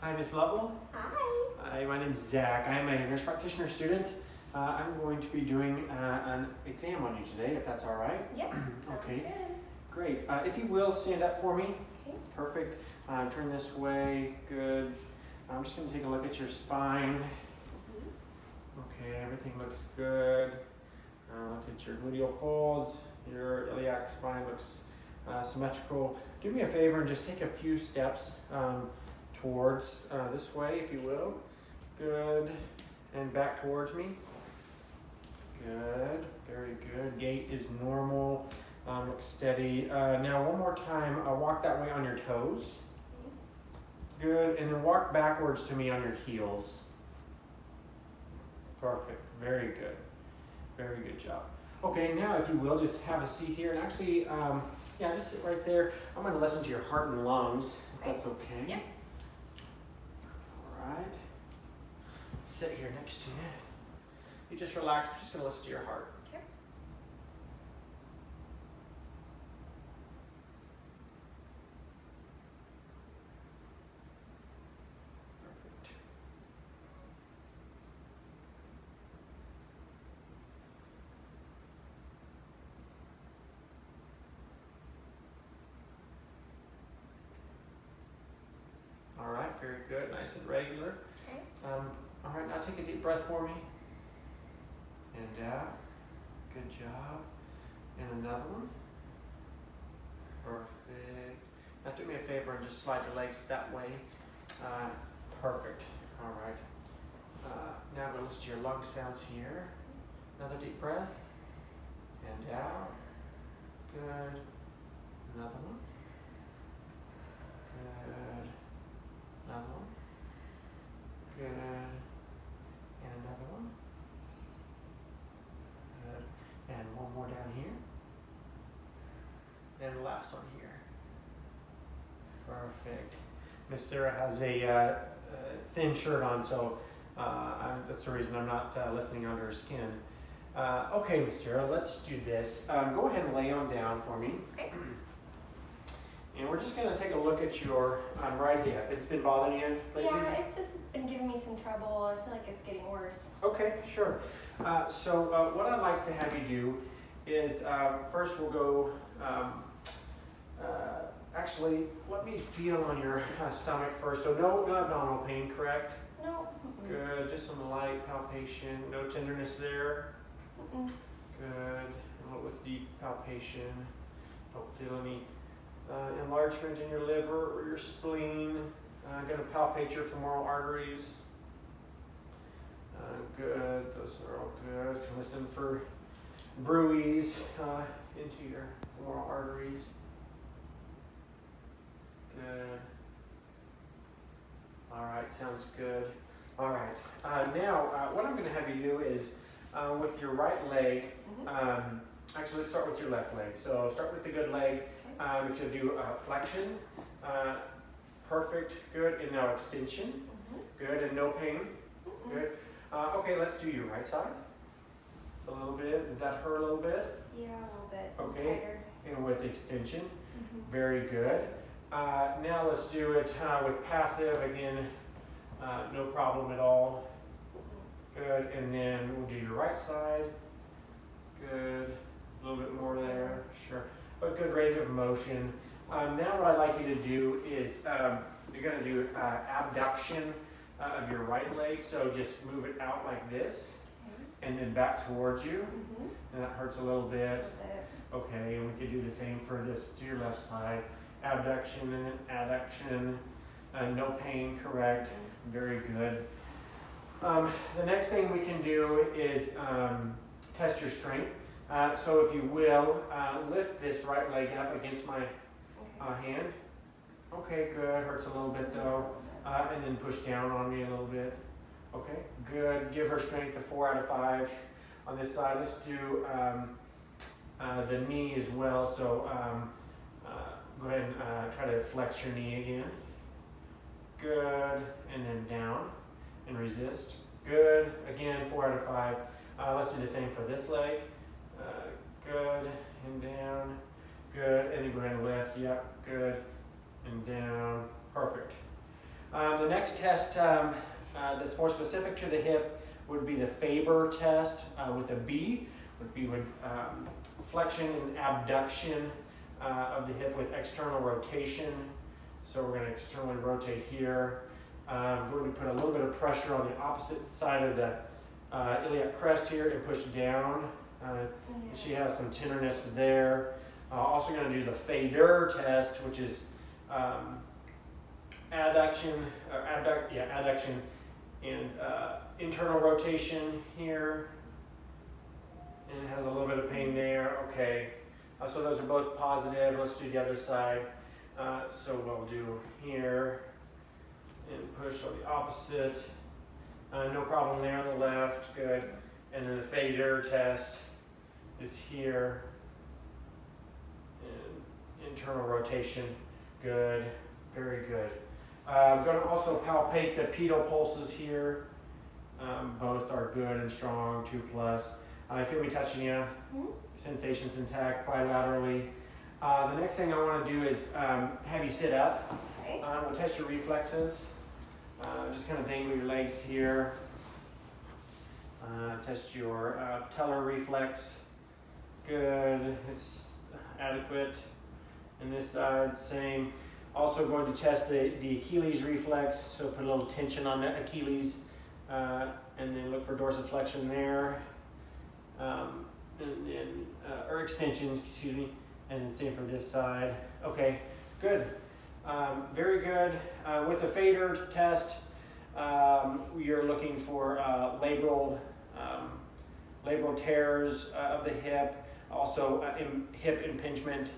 Hi, Miss Lovell. Hi. Hi, my name's Zach. I'm a nurse practitioner student. I'm going to be doing an exam on you today, if that's all right. Yep. Okay. Sounds good. Great. If you will, stand up for me. Okay. Perfect. Turn this way. Good. I'm just going to take a look at your spine. Okay, everything looks good. Look at your gluteal folds. Your iliac spine looks symmetrical. Do me a favor and just take a few steps towards this way, if you will. Good. And back towards me. Good. Very good. Gait is normal. Looks steady. Now one more time. Walk that way on your toes. Good. And then walk backwards to me on your heels. Perfect. Very good. Very good job. Okay, now if you will, just have a seat here. And actually, yeah, just sit right there. I'm going to listen to your heart and lungs, if that's okay. Yep. All right. Sit here next to you. You just relax. I'm just going to listen to your heart. Okay. Perfect. All right, very good. Nice and regular. Okay. All right, now take a deep breath for me. And out. Good job. And another one. Perfect. Now do me a favor and just slide your legs that way. Perfect. All right. Now we'll listen to your lung sounds here. Another deep breath. And out. Good. Another one. Good. Another one. Good. And another one. Good. And one more down here. And the last one here. Perfect. Miss Sarah has a thin shirt on, so that's the reason I'm not listening under her skin. Okay, Miss Sarah, let's do this. Go ahead and lay on down for me. Okay. And we're just going to take a look at your right hip. It's been bothering you lately? Yeah, it's just been giving me some trouble. I feel like it's getting worse. Okay, sure. So what I'd like to have you do is first we'll go, actually, let me feel on your stomach first. So no abdominal pain, correct? No. Good, just some light palpation, no tenderness there. Good, a little with deep palpation. Don't feel any enlargement in your liver or your spleen. Going to palpate your femoral arteries. Good, those are all good. Can listen for bruise into your femoral arteries. Good. All right, sounds good. All right, now what I'm going to have you do is with your right leg, actually let's start with your left leg. So start with the good leg. If you'll do flexion, perfect, good, and now extension, good, and no pain, good. Okay, let's do your right side. So a little bit, does that hurt a little bit? Yeah, a little bit. Okay, Tighter. and with extension, very good. Now let's do it with passive, again, no problem at all, good, and then we'll do your right side, good, a little bit more there, sure. But good range of motion. Now what I'd like you to do is you're going to do abduction of your right leg. So just move it out like this and then back towards you. And that hurts a little bit. Okay, and we could do the same for this to your left side. Abduction and adduction. No pain, correct. Very good. The next thing we can do is test your strength. So if you will, lift this right leg up against my hand. Okay, good. Hurts a little bit though. And then push down on me a little bit. Okay, good. Give her strength a 4 out of 5 on this side. Let's do the knee as well. So go ahead and try to flex your knee again. Good. And then down and resist. Good. Again, 4 out of 5. Let's do the same for this leg. Good, and down, good, and then go ahead and lift, yep, good, and down, perfect. The next test that's more specific to the hip would be the Faber test with a B, would be flexion and abduction of the hip with external rotation. So we're going to externally rotate here. We're going to put a little bit of pressure on the opposite side of the iliac crest here and push down. She has some tenderness there. Also going to do the Fader test, which is adduction and internal rotation here. And it has a little bit of pain there. Okay, so those are both positive. Let's do the other side. So we'll do here and push on the opposite. No problem there on the left. Good. And then the Fader test is here. And internal rotation. Good. Very good. I'm going to also palpate the pedal pulses here. Both are good and strong, 2+. I feel me touching you. Sensations intact bilaterally. The next thing I want to do is have you sit up. Okay. We'll test your reflexes. Just kind of dangle your legs here. Test your patellar reflex. Good. It's adequate. And this side, same. Also going to test the Achilles reflex. So put a little tension on the Achilles. And then look for dorsiflexion there. Or extension, excuse me. And then same for this side. Okay, good. Very good. With the Fader test, you're looking for labral tears of the hip, also hip impingement.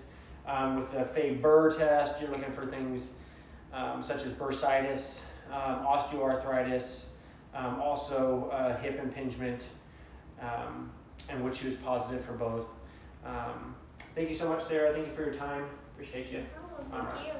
With the Faber test, you're looking for things such as bursitis, osteoarthritis, also hip impingement, and which is positive for both. Thank you so much, Sarah. Thank you for your time. Appreciate you. Oh, thank you.